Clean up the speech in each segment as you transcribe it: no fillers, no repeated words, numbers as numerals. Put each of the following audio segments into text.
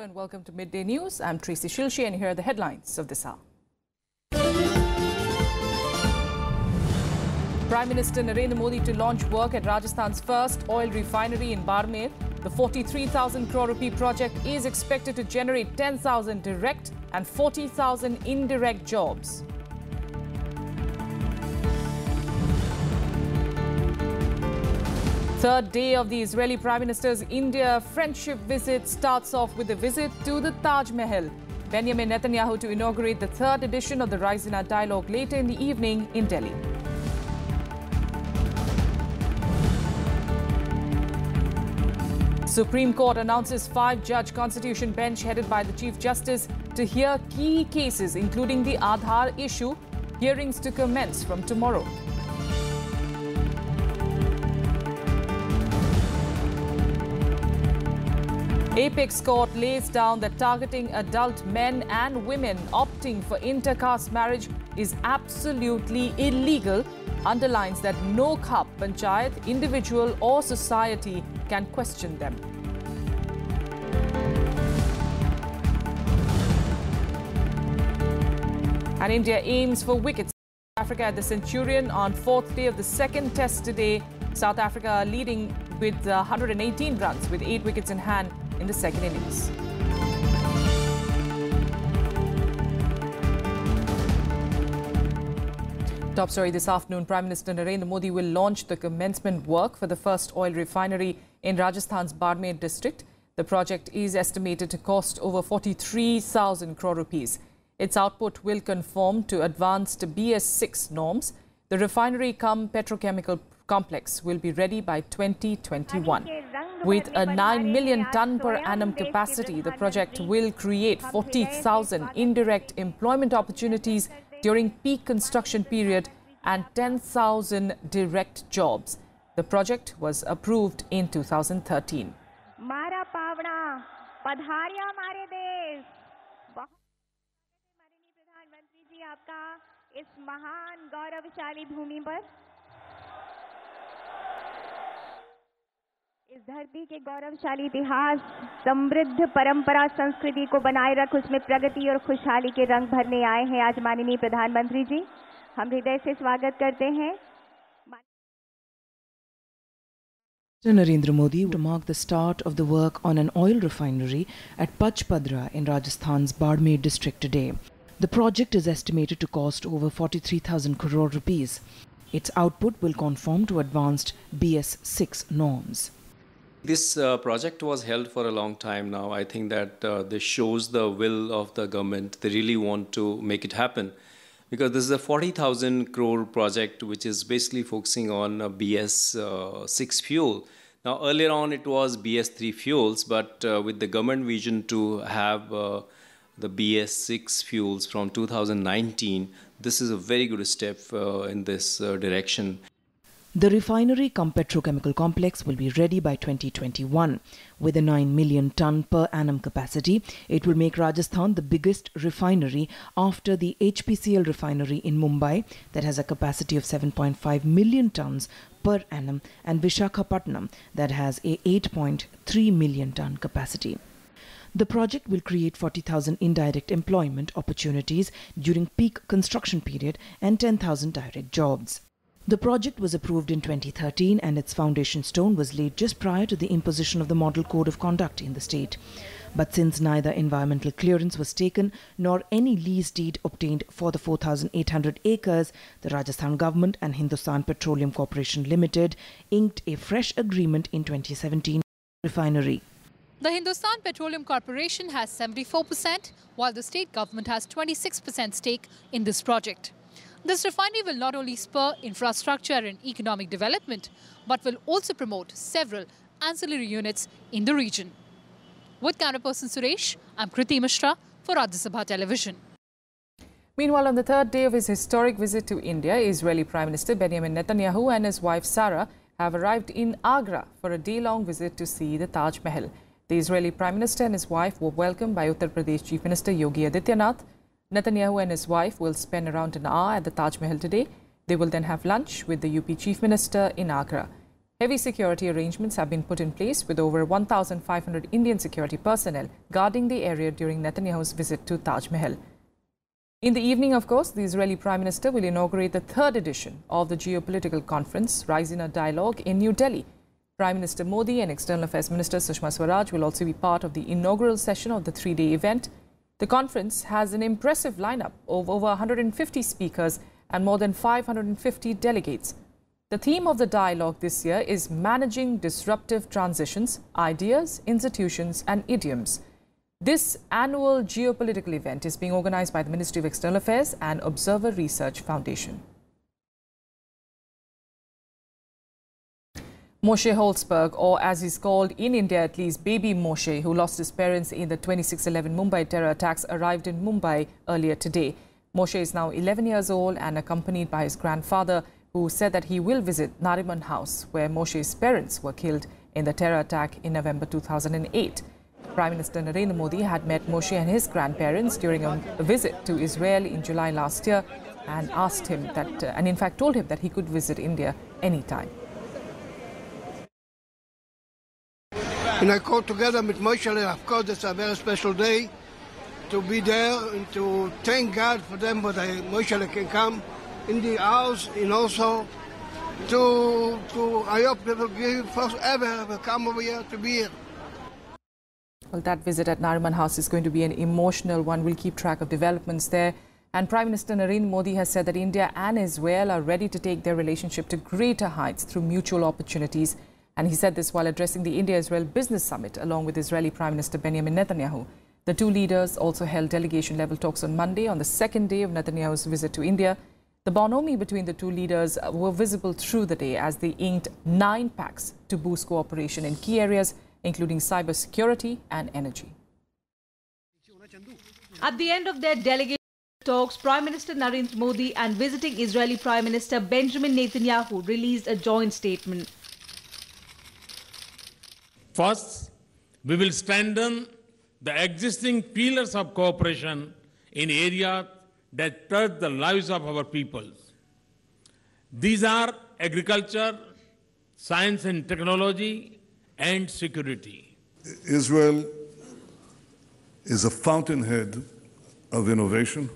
Hello and welcome to Midday News. I'm Tracy Shilshi and here are the headlines of this hour. Prime Minister Narendra Modi to launch work at Rajasthan's first oil refinery in Barmer. The 43,000 crore rupee project is expected to generate 10,000 direct and 40,000 indirect jobs. Third day of the Israeli Prime Minister's India friendship visit starts off with a visit to the Taj Mahal. Benjamin Netanyahu to inaugurate the third edition of the Raisina Dialogue later in the evening in Delhi. Supreme Court announces 5-judge constitution bench headed by the Chief Justice to hear key cases including the Aadhaar issue. Hearings to commence from tomorrow. Apex Court lays down that targeting adult men and women opting for intercaste marriage is absolutely illegal, underlines that no khap panchayat, individual or society can question them. And India aims for wickets. South Africa at the Centurion on fourth day of the second test today. South Africa are leading with 118 runs with 8 wickets in hand in the second innings. Top story this afternoon, Prime Minister Narendra Modi will launch the commencement work for the first oil refinery in Rajasthan's Barmer district. The project is estimated to cost over 43,000 crore rupees. Its output will conform to advanced BS6 norms. The refinery cum petrochemical complex will be ready by 2021. With a 9 million ton per annum capacity, the project will create 40,000 indirect employment opportunities during peak construction period and 10,000 direct jobs. The project was approved in 2013. इस धरती के गौरवशाली इतिहास, समृद्ध परंपरा, संस्कृति को बनाए रख उसमें प्रगति और खुशहाली के रंग भरने आए हैं आज माननीय प्रधानमंत्री जी। हम हृदय से स्वागत करते हैं। Narendra Modi to mark the start of the work on an oil refinery at Pachpadra in Rajasthan's Barmer district today. The project is estimated to cost over 43,000 crore rupees. Its output will conform to advanced BS6 norms. This project was held for a long time now. I think that this shows the will of the government. They really want to make it happen because this is a 40,000 crore project which is basically focusing on BS6 fuel. Now earlier on it was BS3 fuels, but with the government vision to have the BS6 fuels from 2019, this is a very good step in this direction. The refinery cum petrochemical complex will be ready by 2021. With a 9 million ton per annum capacity, it will make Rajasthan the biggest refinery after the HPCL refinery in Mumbai that has a capacity of 7.5 million tons per annum and Visakhapatnam that has a 8.3 million ton capacity. The project will create 40,000 indirect employment opportunities during peak construction period and 10,000 direct jobs. The project was approved in 2013 and its foundation stone was laid just prior to the imposition of the Model Code of Conduct in the state. But since neither environmental clearance was taken nor any lease deed obtained for the 4,800 acres, the Rajasthan government and Hindustan Petroleum Corporation Limited inked a fresh agreement in 2017 refinery. The Hindustan Petroleum Corporation has 74%, while the state government has 26% stake in this project. This refinery will not only spur infrastructure and economic development, but will also promote several ancillary units in the region. With cameraperson Suresh, I'm Kriti Mishra for Rajya Sabha Television. Meanwhile, on the third day of his historic visit to India, Israeli Prime Minister Benjamin Netanyahu and his wife Sarah have arrived in Agra for a day-long visit to see the Taj Mahal. The Israeli Prime Minister and his wife were welcomed by Uttar Pradesh Chief Minister Yogi Adityanath. Netanyahu and his wife will spend around an hour at the Taj Mahal today. They will then have lunch with the UP Chief Minister in Agra. Heavy security arrangements have been put in place with over 1,500 Indian security personnel guarding the area during Netanyahu's visit to Taj Mahal. In the evening, of course, the Israeli Prime Minister will inaugurate the third edition of the geopolitical conference, Rise in a Dialogue, in New Delhi. Prime Minister Modi and External Affairs Minister Sushma Swaraj will also be part of the inaugural session of the three-day event. The conference has an impressive lineup of over 150 speakers and more than 550 delegates. The theme of the dialogue this year is managing disruptive transitions, ideas, institutions and idioms. This annual geopolitical event is being organized by the Ministry of External Affairs and Observer Research Foundation. Moshe Holzberg, or as he's called in India at least, Baby Moshe, who lost his parents in the 26/11 Mumbai terror attacks, arrived in Mumbai earlier today. Moshe is now 11 years old and accompanied by his grandfather, who said that he will visit Nariman House, where Moshe's parents were killed in the terror attack in November 2008. Prime Minister Narendra Modi had met Moshe and his grandparents during a visit to Israel in July last year and asked him that, and in fact told him that he could visit India anytime. And I called together with Moshe, and of course it's a very special day to be there and to thank God for them, but Moshe can come in the house, and also I hope they will give first ever will come over here to be here. Well, that visit at Nariman House is going to be an emotional one. We'll keep track of developments there. And Prime Minister Narendra Modi has said that India and Israel are ready to take their relationship to greater heights through mutual opportunities. And he said this while addressing the India-Israel Business Summit along with Israeli Prime Minister Benjamin Netanyahu. The two leaders also held delegation-level talks on Monday on the second day of Netanyahu's visit to India. The bonhomie between the two leaders were visible through the day as they inked 9 pacts to boost cooperation in key areas, including cyber security and energy. At the end of their delegation talks, Prime Minister Narendra Modi and visiting Israeli Prime Minister Benjamin Netanyahu released a joint statement. First, we will strengthen the existing pillars of cooperation in areas that touch the lives of our people. These are agriculture, science and technology, and security. Israel is a fountainhead of innovation.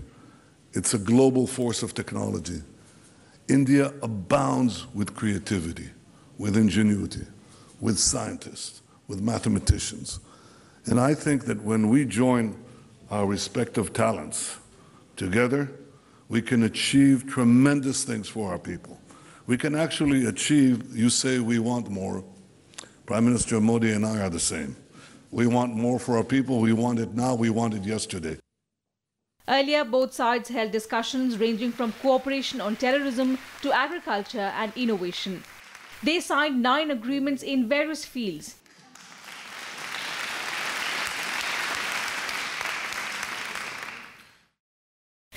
It's a global force of technology. India abounds with creativity, with ingenuity, with scientists, with mathematicians. And I think that when we join our respective talents together, we can achieve tremendous things for our people. We can actually achieve, you say we want more. Prime Minister Modi and I are the same. We want more for our people. We want it now. We want it yesterday. Earlier, both sides held discussions ranging from cooperation on terrorism to agriculture and innovation. They signed 9 agreements in various fields.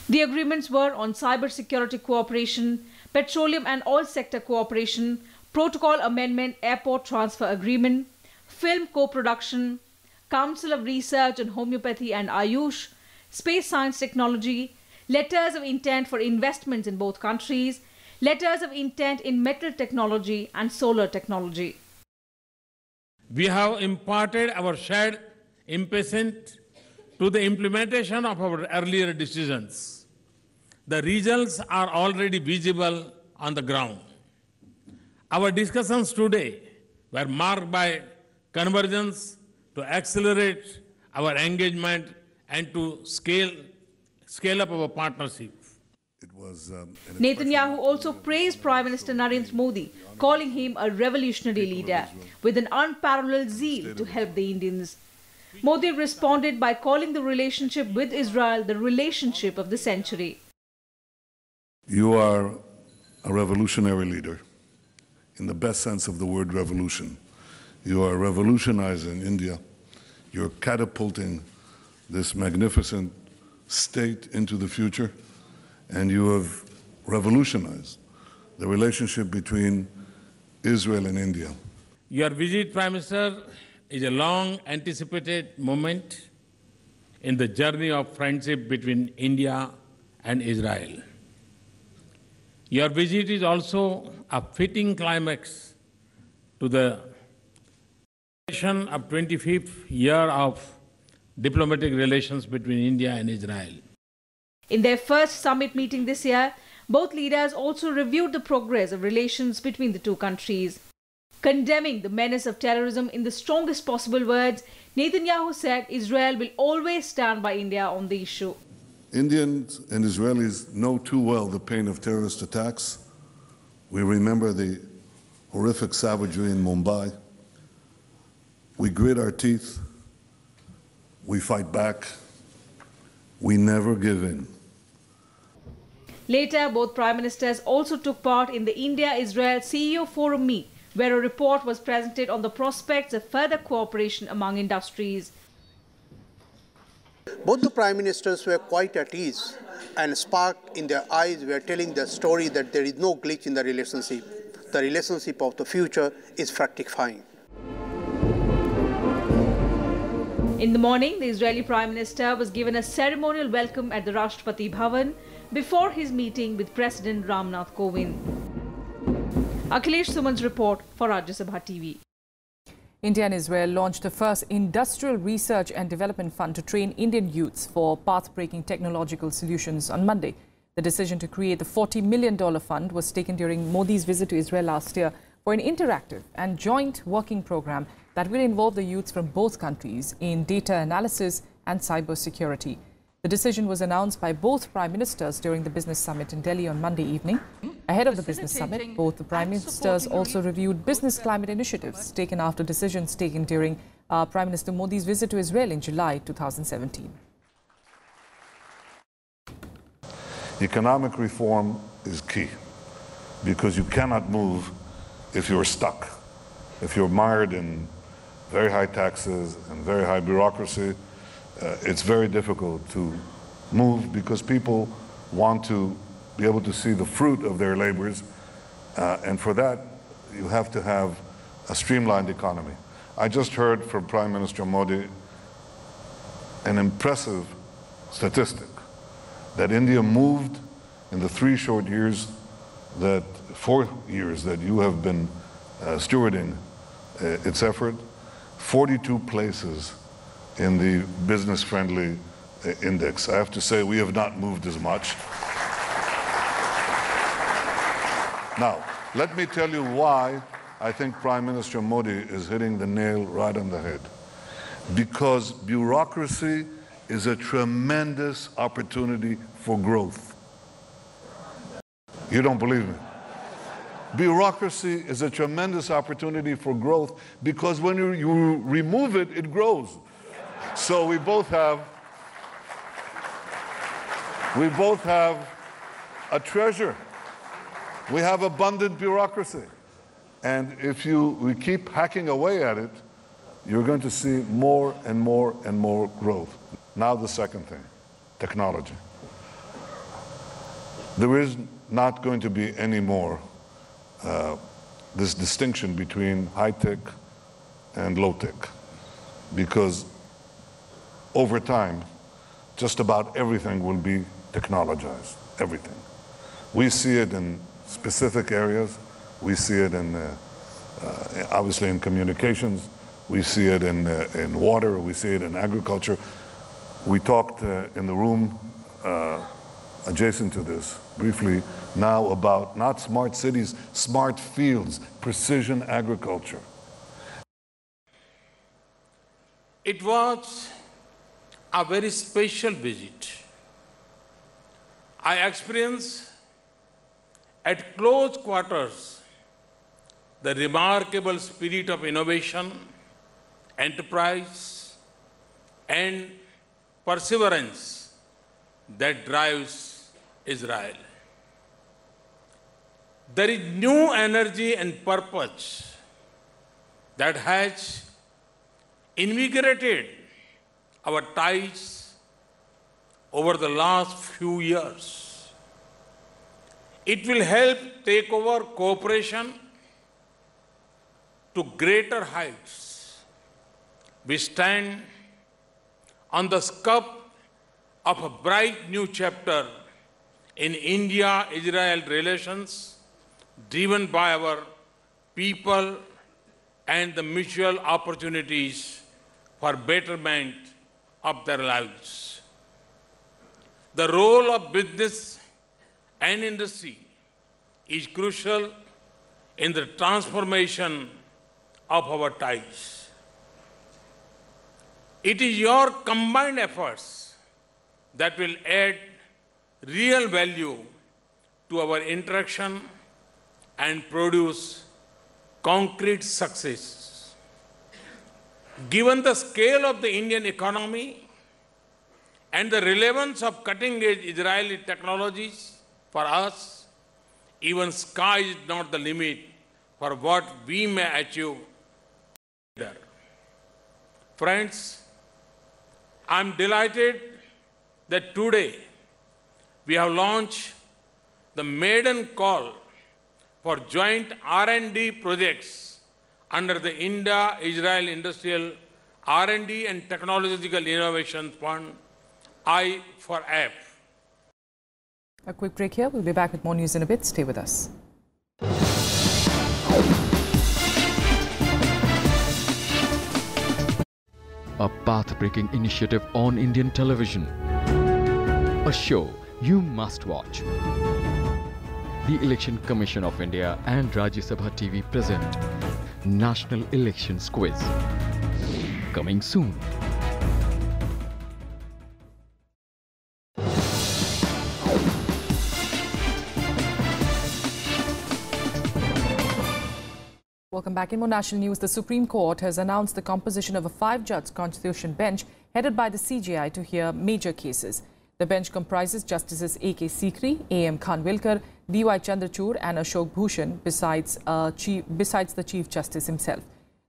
The agreements were on cyber-security cooperation, petroleum and oil sector cooperation, protocol amendment, airport transfer agreement, film co-production, Council of Research on Homeopathy and Ayush, space science technology, letters of intent for investments in both countries, letters of intent in metal technology and solar technology. We have imparted our shared impatience to the implementation of our earlier decisions. The results are already visible on the ground. Our discussions today were marked by convergence to accelerate our engagement and to scale up our partnership. Netanyahu also praised Prime Minister Narendra Modi, calling him a revolutionary leader with an unparalleled zeal to help the Indians. Modi responded by calling the relationship with Israel the relationship of the century. You are a revolutionary leader, in the best sense of the word revolution. You are revolutionizing India. You're catapulting this magnificent state into the future, and you have revolutionized the relationship between Israel and India. Your visit, Prime Minister, is a long-anticipated moment in the journey of friendship between India and Israel. Your visit is also a fitting climax to the celebration of 25th year of diplomatic relations between India and Israel. In their first summit meeting this year, both leaders also reviewed the progress of relations between the two countries. Condemning the menace of terrorism in the strongest possible words, Netanyahu said Israel will always stand by India on the issue. Indians and Israelis know too well the pain of terrorist attacks. We remember the horrific savagery in Mumbai. We grit our teeth. We fight back. We never give in. Later, both Prime Ministers also took part in the India-Israel CEO Forum meet, where a report was presented on the prospects of further cooperation among industries. Both the Prime Ministers were quite at ease, and spark in their eyes were telling the story that there is no glitch in the relationship. The relationship of the future is fructifying. In the morning, the Israeli Prime Minister was given a ceremonial welcome at the Rashtrapati Bhavan before his meeting with President Ramnath Kovind. Akhilesh Suman's report for Rajya Sabha TV. India and Israel launched the first industrial research and development fund to train Indian youths for path-breaking technological solutions on Monday. The decision to create the $40 million fund was taken during Modi's visit to Israel last year for an interactive and joint working program that will involve the youths from both countries in data analysis and cyber security. The decision was announced by both Prime Ministers during the business summit in Delhi on Monday evening. Ahead of the business summit, both the Prime Ministers also reviewed business climate initiatives taken after decisions taken during Prime Minister Modi's visit to Israel in July 2017. Economic reform is key because you cannot move if you're stuck. If you're mired in very high taxes and very high bureaucracy, it's very difficult to move because people want to be able to see the fruit of their labors, and for that you have to have a streamlined economy. I just heard from Prime Minister Modi an impressive statistic that India moved in the 4 years that you have been stewarding its effort, 42 places in the business-friendly index. I have to say we have not moved as much. Now, let me tell you why I think Prime Minister Modi is hitting the nail right on the head. Because bureaucracy is a tremendous opportunity for growth. You don't believe me? Bureaucracy is a tremendous opportunity for growth because when you remove it, it grows. So we both have a treasure. We have abundant bureaucracy. And if we keep hacking away at it, you're going to see more and more and more growth. Now the second thing, technology. There is not going to be any more this distinction between high-tech and low-tech, because over time, just about everything will be technologized, everything. We see it in specific areas. We see it in, obviously in communications. We see it in water. We see it in agriculture. We talked in the room adjacent to this briefly now about not smart cities, smart fields, precision agriculture. It was a very special visit. I experienced at close quarters the remarkable spirit of innovation, enterprise, and perseverance that drives Israel. There is new energy and purpose that has invigorated our ties over the last few years. It will help take over cooperation to greater heights. We stand on the cusp of a bright new chapter in India-Israel relations, driven by our people, and the mutual opportunities for betterment of their lives. The role of business and industry is crucial in the transformation of our ties. It is your combined efforts that will add real value to our interaction and produce concrete success. Given the scale of the Indian economy and the relevance of cutting-edge Israeli technologies for us, even sky is not the limit for what we may achieve together. Friends, I'm delighted that today we have launched the maiden call for joint R&D projects under the India-Israel Industrial R&D and Technological Innovation Fund, I4F. A quick break here. We'll be back with more news in a bit. Stay with us. A path-breaking initiative on Indian television. A show you must watch. The Election Commission of India and Rajya Sabha TV present National Elections Quiz. Coming soon. Welcome back. In more national news, the Supreme Court has announced the composition of a 5-judge constitution bench headed by the CJI to hear major cases. The bench comprises Justices A.K. Sikri, A.M. Khanwilkar, D.Y. Chandrachud and Ashok Bhushan, besides the Chief Justice himself.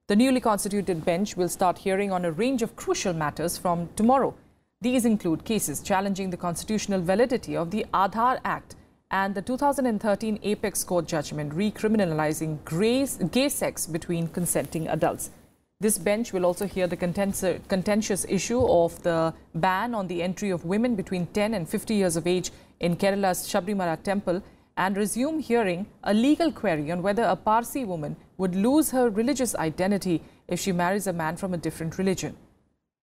The newly constituted bench will start hearing on a range of crucial matters from tomorrow. These include cases challenging the constitutional validity of the Aadhaar Act and the 2013 Apex Court judgment recriminalizing gay sex between consenting adults. This bench will also hear the contentious issue of the ban on the entry of women between 10 and 50 years of age in Kerala's Sabrimala temple and resume hearing a legal query on whether a Parsi woman would lose her religious identity if she marries a man from a different religion.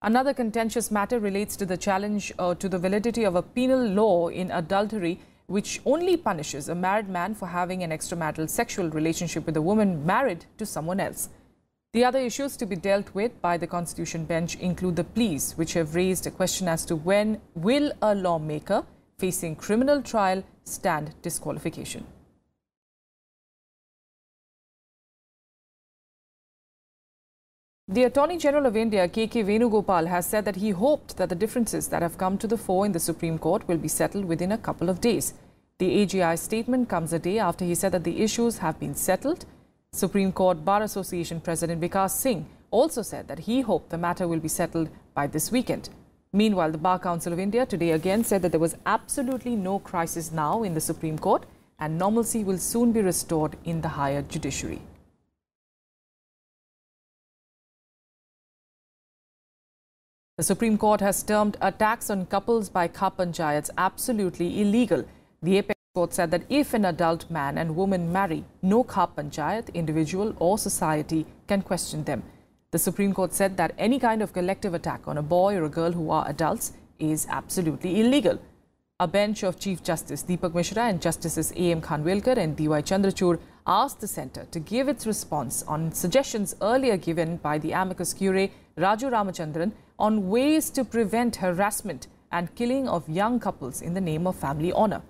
Another contentious matter relates to the challenge to the validity of a penal law in adultery which only punishes a married man for having an extramarital sexual relationship with a woman married to someone else. The other issues to be dealt with by the Constitution bench include the pleas, which have raised a question as to when will a lawmaker facing criminal trial stand disqualification. The Attorney General of India, K.K. Venugopal, has said that he hoped that the differences that have come to the fore in the Supreme Court will be settled within a couple of days. The AGI statement comes a day after he said that the issues have been settled. Supreme Court Bar Association President Vikas Singh also said that he hoped the matter will be settled by this weekend. Meanwhile, the Bar Council of India today again said that there was absolutely no crisis now in the Supreme Court and normalcy will soon be restored in the higher judiciary. The Supreme Court has termed attacks on couples by Khap Panchayats absolutely illegal. The Apex Court said that if an adult man and woman marry, no Khap Panchayat, individual or society can question them. The Supreme Court said that any kind of collective attack on a boy or a girl who are adults is absolutely illegal. A bench of Chief Justice Deepak Mishra and Justices A.M. Khanwilkar and D.Y. Chandrachud asked the centre to give its response on suggestions earlier given by the amicus curiae Raju Ramachandran on ways to prevent harassment and killing of young couples in the name of family honour.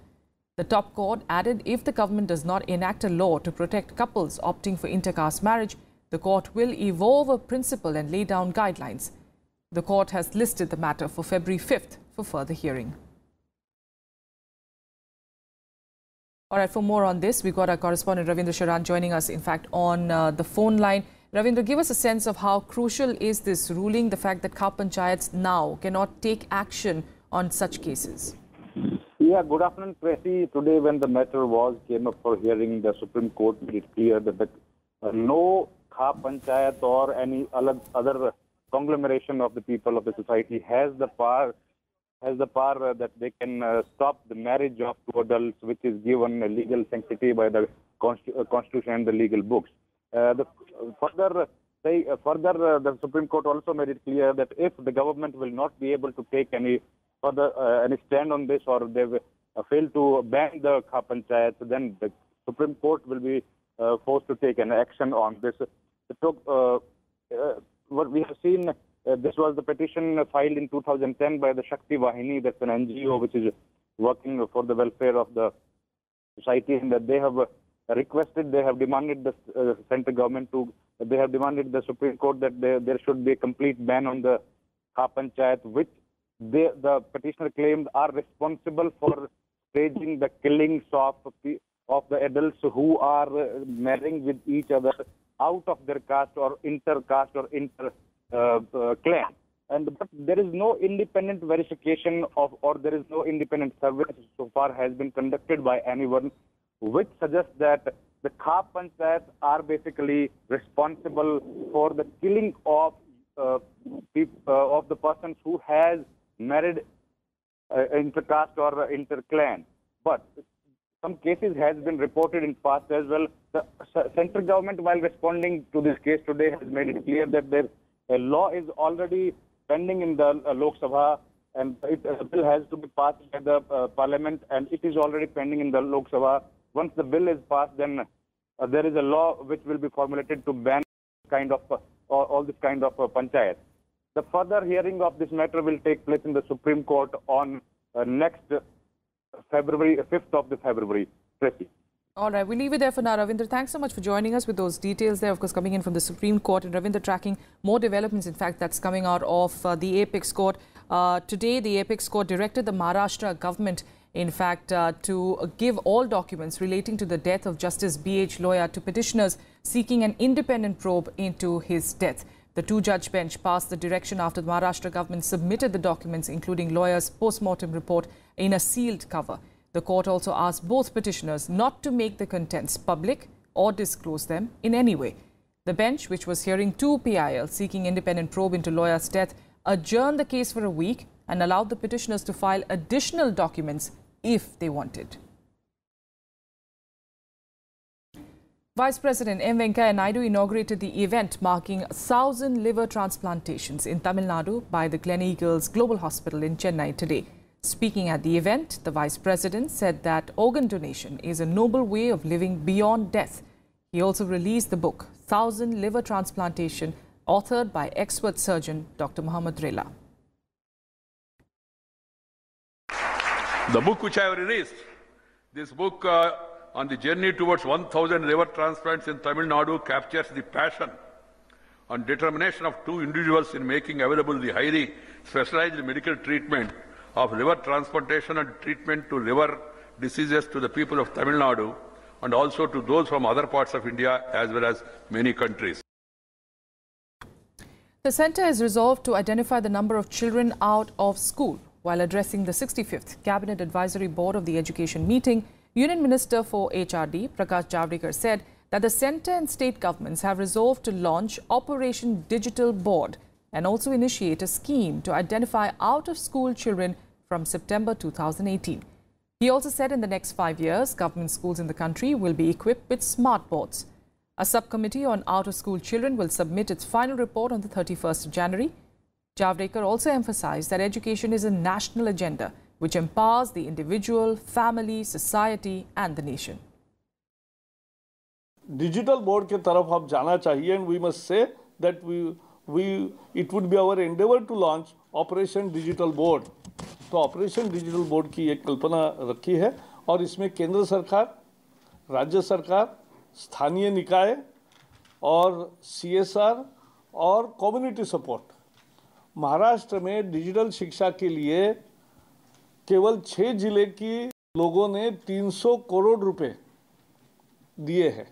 The top court added if the government does not enact a law to protect couples opting for intercaste marriage, the court will evolve a principle and lay down guidelines. The court has listed the matter for February 5th for further hearing. All right, for more on this, we've got our correspondent Ravindra Sharan joining us, in fact, on the phone line. Ravindra, give us a sense of how crucial is this ruling, the fact that Khap Panchayats now cannot take action on such cases? Yeah, good afternoon, Tracy. Today, when the matter came up for hearing, the Supreme Court made it clear that no Khap Panchayat or any other conglomeration of the people of the society has the power that they can stop the marriage of two adults, which is given a legal sanctity by the Constitution and the legal books. Further, the Supreme Court also made it clear that if the government will not be able to take any further any stand on this, or they fail to ban the Kha Panchayat, then the Supreme Court will be forced to take an action on this. What we have seen, this was the petition filed in 2010 by the Shakti Vahini, that's an NGO which is working for the welfare of the society, and that they have requested, they have demanded the central government to, they have demanded the Supreme Court that there should be a complete ban on the Kha Panchayat, which the petitioner claimed are responsible for staging the killings of the adults who are marrying with each other out of their caste or inter-caste or inter-clan. But there is no independent verification of, or there is no independent survey so far has been conducted by anyone which suggests that the Kha Panchayat are basically responsible for the killing of the persons who has married inter-caste or inter-clan. But some cases has been reported in past as well. The central government, while responding to this case today, has made it clear that a law is already pending in the Lok Sabha, and a bill has to be passed by the Parliament, and it is already pending in the Lok Sabha. Once the bill is passed, then there is a law which will be formulated to ban all this kind of panchayat. The further hearing of this matter will take place in the Supreme Court on next February, 5th of February. Tracy. All right, we'll leave it there for now. Ravinder, thanks so much for joining us with those details there, of course, coming in from the Supreme Court. And Ravinder, tracking more developments, in fact, that's coming out of the Apex Court. Today, the Apex Court directed the Maharashtra government, in fact, to give all documents relating to the death of Justice B.H. Loya to petitioners seeking an independent probe into his death. The two-judge bench passed the direction after the Maharashtra government submitted the documents, including Loya's post-mortem report, in a sealed cover. The court also asked both petitioners not to make the contents public or disclose them in any way. The bench, which was hearing two PIL seeking independent probe into Loya's death, adjourned the case for a week and allowed the petitioners to file additional documents if they wanted. Vice President M. Venkaiah Naidu inaugurated the event marking 1,000 liver transplantations in Tamil Nadu by the Gleneagles Global Hospital in Chennai today. Speaking at the event, the Vice President said that organ donation is a noble way of living beyond death. He also released the book, 1,000 Liver Transplantation, authored by expert surgeon Dr. Muhammad Rela. The book which I have released, this book on the journey towards 1,000 liver transplants in Tamil Nadu, captures the passion and determination of two individuals in making available the highly specialized medical treatment of liver transplantation and treatment to liver diseases to the people of Tamil Nadu and also to those from other parts of India as well as many countries. The centre is resolved to identify the number of children out of school. While addressing the 65th Cabinet Advisory Board of the Education meeting, Union Minister for HRD, Prakash Javadekar, said that the centre and state governments have resolved to launch Operation Digital Board and also initiate a scheme to identify out-of-school children from September 2018. He also said in the next 5 years, government schools in the country will be equipped with smart boards. A subcommittee on out-of-school children will submit its final report on the 31st of January. Javadekar also emphasized that education is a national agenda which empowers the individual, family, society and the nation. Digital board के तरफ हम जाना चाहिए, and we must say that it would be our endeavor to launch Operation Digital Board. तो operation digital board की एक कल्पना रखी है और इसमें केंद्र सरकार, राज्य सरकार, स्थानीय निकाय और CSR और कम्युनिटी सपोर्ट। महाराष्ट्र में डिजिटल शिक्षा के लिए केवल 6 जिले की लोगों ने 300 करोड़ रुपए दिए हैं।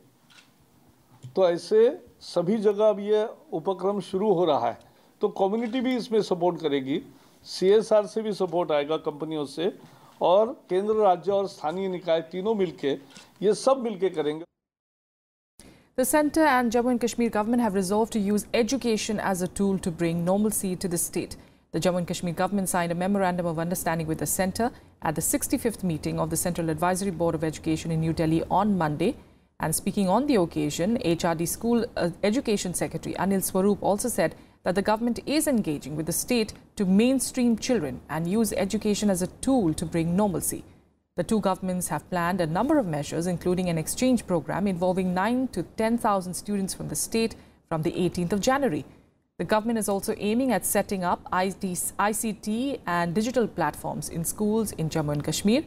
तो ऐसे सभी जगह अब ये उपक्रम शुरू हो रहा है, तो कम्युनिटी भी इसमें सपोर्ट करेगी, CSR से भी सपोर्ट आएगा कंपनियों से, और केंद्र, राज्य और स्थानीय निकाय तीनों मिलके ये सब मिलके करेंगे। The centre and Jammu and Kashmir government have resolved to use education as a tool to bring normalcy to the state. The Jammu and Kashmir government signed a memorandum of understanding with the centre at the 65th meeting of the Central Advisory Board of Education in New Delhi on Monday. And speaking on the occasion, HRD School Education Secretary Anil Swarup also said that the government is engaging with the state to mainstream children and use education as a tool to bring normalcy. The two governments have planned a number of measures, including an exchange program involving 9,000 to 10,000 students from the state from the 18th of January. The government is also aiming at setting up ICT and digital platforms in schools in Jammu and Kashmir.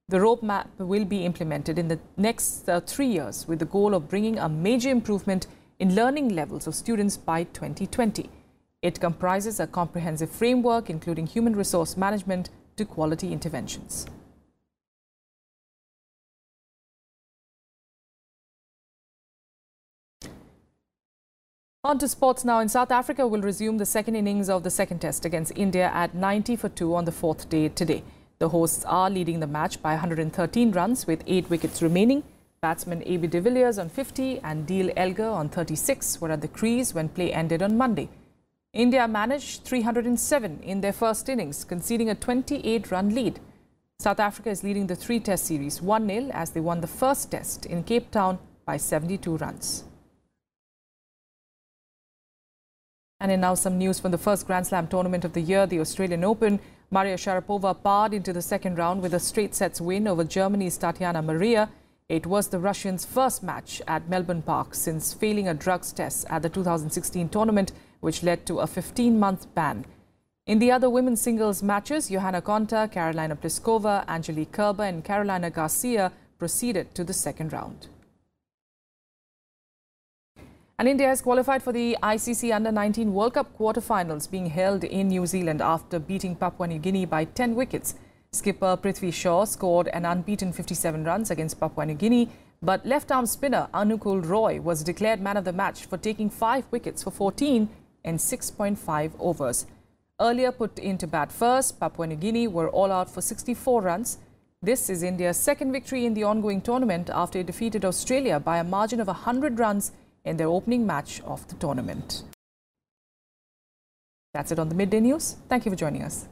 The roadmap will be implemented in the next 3 years with the goal of bringing a major improvement in learning levels of students by 2020. It comprises a comprehensive framework, including human resource management to quality interventions. On to sports now. In South Africa will resume the second innings of the second test against India at 90 for 2 on the fourth day today. The hosts are leading the match by 113 runs with 8 wickets remaining. Batsman A.B. de Villiers on 50 and Deel Elgar on 36 were at the crease when play ended on Monday. India managed 307 in their first innings, conceding a 28-run lead. South Africa is leading the 3-test series 1-0 as they won the first test in Cape Town by 72 runs. And in now some news from the first Grand Slam tournament of the year, the Australian Open. Maria Sharapova parred into the second round with a straight sets win over Germany's Tatiana Maria. It was the Russians' first match at Melbourne Park since failing a drugs test at the 2016 tournament, which led to a 15-month ban. In the other women's singles matches, Johanna Konta, Karolina Pliskova, Angelique Kerber and Carolina Garcia proceeded to the second round. And India has qualified for the ICC Under-19 World Cup quarter-finals being held in New Zealand after beating Papua New Guinea by 10 wickets. Skipper Prithvi Shaw scored an unbeaten 57 runs against Papua New Guinea, but left-arm spinner Anukul Roy was declared man of the match for taking 5 wickets for 14 in 6.5 overs. Earlier put into bat first, Papua New Guinea were all out for 64 runs. This is India's second victory in the ongoing tournament after it defeated Australia by a margin of 100 runs in their opening match of the tournament. That's it on the Midday News. Thank you for joining us.